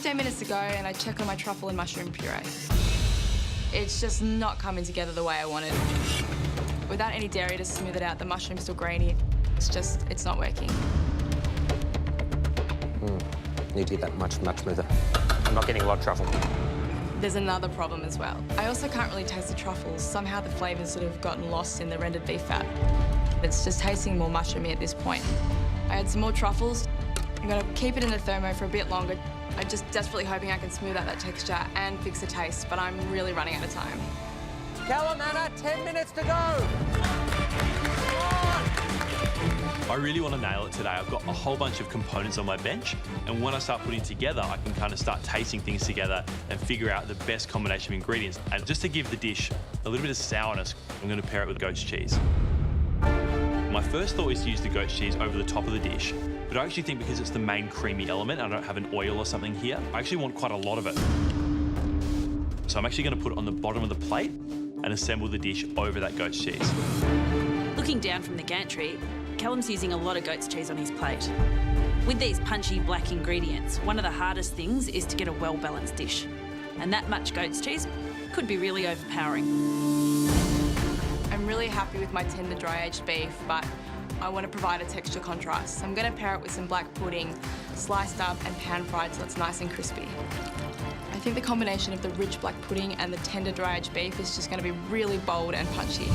15 minutes to go and I check on my truffle and mushroom puree. It's just not coming together the way I wanted. Without any dairy to smooth it out, the mushroom's still grainy. It's not working. Need to get that much smoother. I'm not getting a lot of truffle. There's another problem as well. I also can't really taste the truffles. Somehow the flavours sort of gotten lost in the rendered beef fat. It's just tasting more mushroomy at this point. I had some more truffles. I'm gonna keep it in the thermo for a bit longer. I'm just desperately hoping I can smooth out that texture and fix the taste, but I'm really running out of time. Callum, Hannah, 10 minutes to go. I really want to nail it today. I've got a whole bunch of components on my bench, and when I start putting together, I can kind of start tasting things together and figure out the best combination of ingredients. And just to give the dish a little bit of sourness, I'm going to pair it with goat's cheese. My first thought is to use the goat's cheese over the top of the dish, but I actually think because it's the main creamy element, I don't have an oil or something here, I actually want quite a lot of it. So I'm actually going to put it on the bottom of the plate and assemble the dish over that goat's cheese. Looking down from the gantry, Callum's using a lot of goat's cheese on his plate. With these punchy black ingredients, one of the hardest things is to get a well-balanced dish. And that much goat's cheese could be really overpowering. I'm really happy with my tender dry-aged beef, but I want to provide a texture contrast. So I'm going to pair it with some black pudding, sliced up and pan-fried so it's nice and crispy. I think the combination of the rich black pudding and the tender dry-aged beef is just going to be really bold and punchy.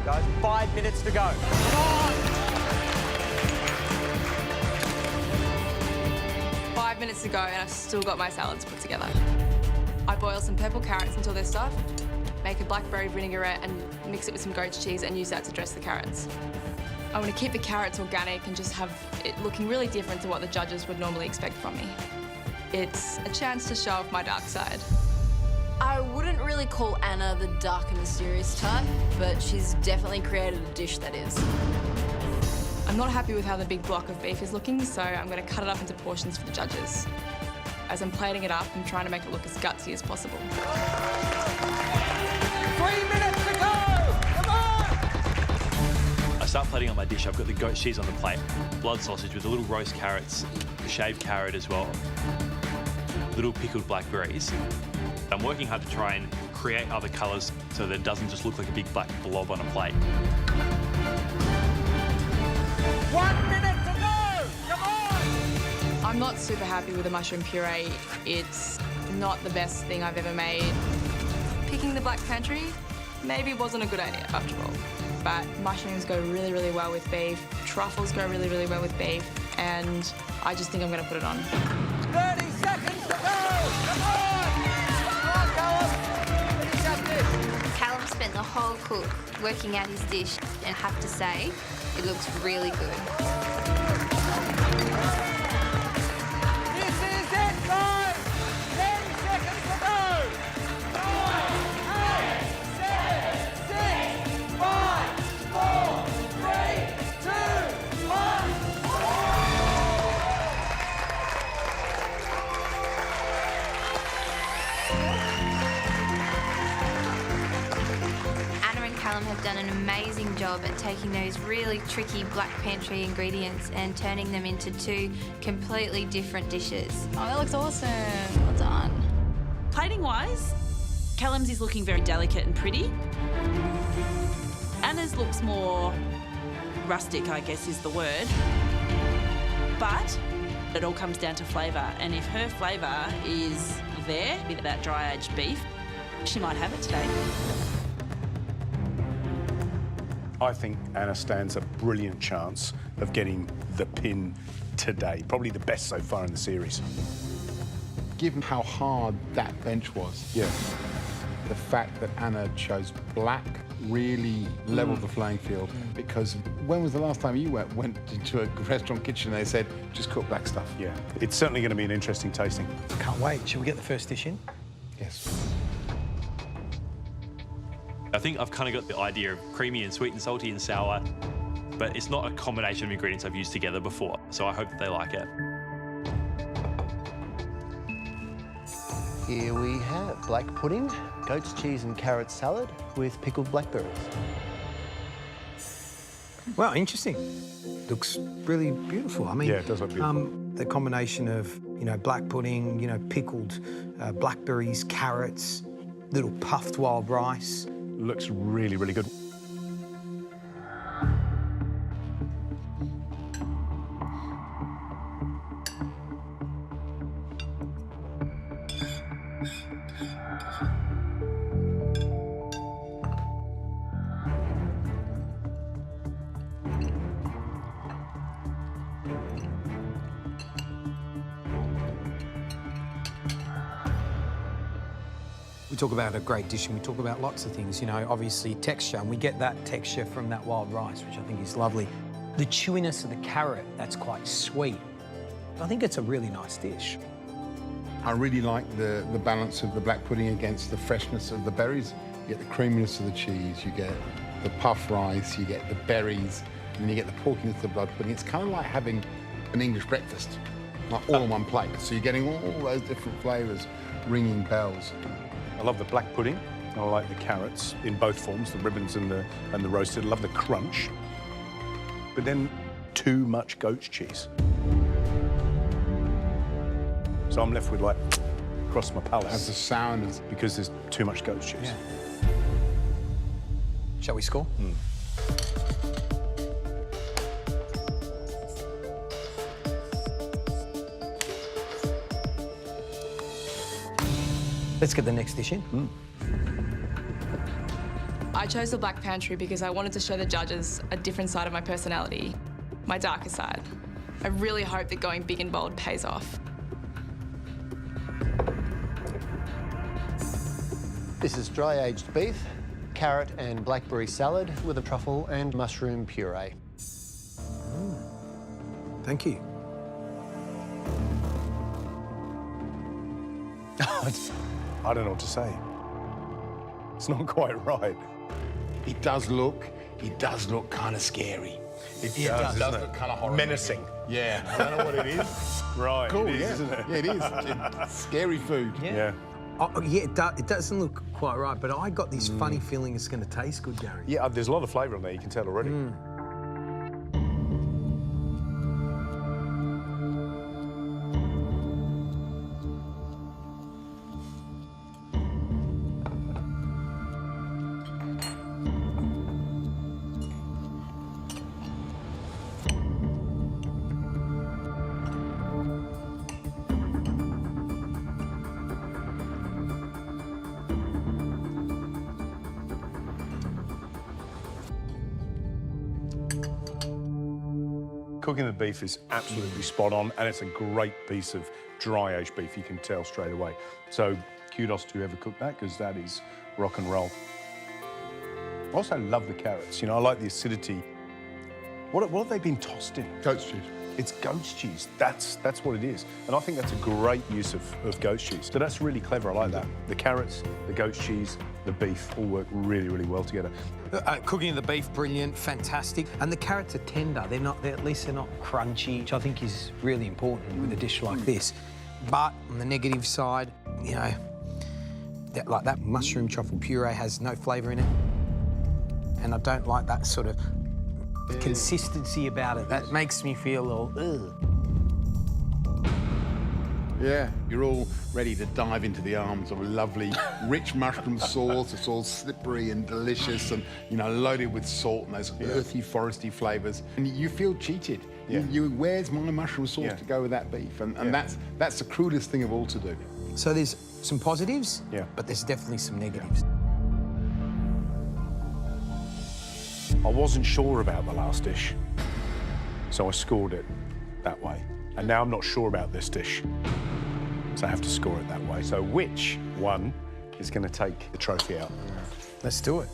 Guys, 5 minutes to go. Come on! 5 minutes to go and I've still got my salads put together. I boil some purple carrots until they're soft, make a blackberry vinaigrette and mix it with some goat's cheese and use that to dress the carrots. I want to keep the carrots organic and just have it looking really different to what the judges would normally expect from me. It's a chance to show off my dark side. I wouldn't really call Anna the dark and mysterious type, but she's definitely created a dish that is. I'm not happy with how the big block of beef is looking, so I'm going to cut it up into portions for the judges. As I'm plating it up, I'm trying to make it look as gutsy as possible. 3 minutes to go! Come on! I start plating up my dish. I've got the goat cheese on the plate, blood sausage with the little roast carrots, shaved carrot as well, little pickled blackberries. I'm working hard to try and create other colours so that it doesn't just look like a big black blob on a plate. 1 minute to go! Come on! I'm not super happy with the mushroom puree. It's not the best thing I've ever made. Picking the black pantry maybe wasn't a good idea after all. But mushrooms go really, really well with beef. Truffles go really, really well with beef. And I just think I'm going to put it on. 30 seconds to go! Come on! Callum spent the whole cook working out his dish and have to say, it looks really good. This is it, guys! 10 seconds to go! 9, 8, 7, 6, 5, 4, 3, 2, 1. Callum have done an amazing job at taking those really tricky black pantry ingredients and turning them into two completely different dishes. Oh, that looks awesome. Well done. Plating-wise, Callum's is looking very delicate and pretty. Anna's looks more rustic, I guess is the word. But it all comes down to flavour, and if her flavour is there with that dry-aged beef, she might have it today. I think Anna stands a brilliant chance of getting the pin today. Probably the best so far in the series. Given how hard that bench was, Yeah. the fact that Anna chose black really leveled the playing field. Because when was the last time you went into a restaurant kitchen and they said, just cook black stuff? Yeah. It's certainly going to be an interesting tasting. Can't wait. Shall we get the first dish in? Yes. I think I've kind of got the idea of creamy and sweet and salty and sour, but it's not a combination of ingredients I've used together before, so I hope that they like it. Here we have black pudding, goat's cheese and carrot salad with pickled blackberries. Well, interesting. Looks really beautiful. I mean, Yeah, it does look beautiful. The combination of You know, black pudding, you know, pickled blackberries, carrots, little puffed wild rice. Looks really, really good. We talk about a great dish and we talk about lots of things, you know, obviously texture, and we get that texture from that wild rice, which I think is lovely. The chewiness of the carrot, that's quite sweet. I think it's a really nice dish. I really like the balance of the black pudding against the freshness of the berries. You get the creaminess of the cheese, you get the puff rice, you get the berries, and then you get the porkiness of the blood pudding. It's kind of like having an English breakfast, like all in one plate. So you're getting all those different flavours ringing bells. I love the black pudding. I like the carrots in both forms, the ribbons and the roasted. I love the crunch. But then too much goat's cheese. So I'm left with like across my palate. Has the sourness. Because there's too much goat's cheese. Yeah. Shall we score? Let's get the next dish in. I chose the black pantry because I wanted to show the judges a different side of my personality, my darker side. I really hope that going big and bold pays off. This is dry-aged beef, carrot and blackberry salad with a truffle and mushroom puree. Thank you. I don't know what to say. It's not quite right. It does look kind of scary. It does doesn't look it? kind of horrible. Menacing. Yeah, I don't know what it is. Right. Cool, it is, yeah. isn't it? Yeah, it is. It's scary food. Yeah. Oh, yeah, it doesn't look quite right, but I got this funny feeling it's going to taste good, Gary. Yeah, there's a lot of flavour on there, you can tell already. Cooking the beef is absolutely spot on, and it's a great piece of dry-aged beef, you can tell straight away. So kudos to whoever cooked that, because that is rock and roll. I also love the carrots, you know, I like the acidity. What have they been tossed in? Goat's cheese. It's goat's cheese, that's what it is. And I think that's a great use of goat's cheese. So that's really clever, I like that. The carrots, the goat's cheese, the beef all work really, really well together. Cooking the beef, brilliant, fantastic. And the carrots are tender. At least they're not crunchy, which I think is really important with a dish like this. But on the negative side, you know, that mushroom truffle puree has no flavour in it. And I don't like that sort of consistency about it. That makes me feel all, ugh. Yeah, you're all ready to dive into the arms of a lovely, rich mushroom sauce. It's all slippery and delicious and, you know, loaded with salt and those earthy, foresty flavours. And you feel cheated. Yeah. Where's my mushroom sauce to go with that beef? And that's the cruelest thing of all to do. So there's some positives, but there's definitely some negatives. I wasn't sure about the last dish, so I scored it that way. And now I'm not sure about this dish, so I have to score it that way. So which one is going to take the trophy out? Let's do it.